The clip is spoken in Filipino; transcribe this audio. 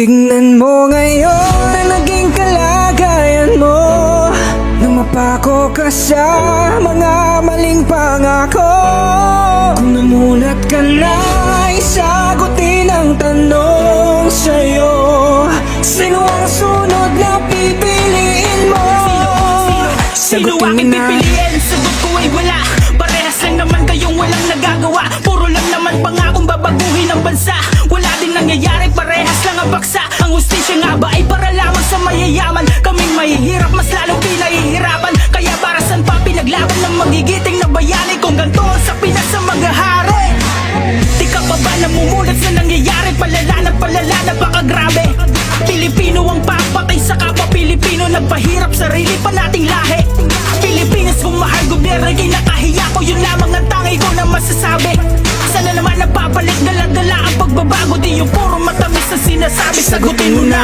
Tingnan mo ngayon na naging kalagayan mo, nang mapako ka sa mga maling pangako. Kung namulat ka na, isagutin ang tanong sa'yo. Sino ang sunod na pipiliin mo? Sino aking pipiliin? Sagot ko ay wala. Parehas lang naman kayong walang nagagawa. Puro lang naman pangakong babaguhin ang bansa. Wala din nangyayari, parehas lang ang baksa. Ang hustisya nga ba ay para lamang sa mayayaman? Kaming mahihirap, mas lalong pinahihirapan. Kaya para saan pa pinaglaban ng magigiting na bayani? Kung ganito ang sa Pinas sa maghahari. Di ka pa ba namumulat sa nangyayari? Palala, napakagrabe. Pilipino ang papatay sa kapwa Pilipino. Nagpahirap sarili pa nating lahi. Pilipinas kung mahal gobyerno, kinakahiya ko. Yun lamang ang tangay ko na masasabi. Sana naman napapalik, dala-dala ang pagbabago. Di yung puro matamis na sinasabi. Sagutin mo na.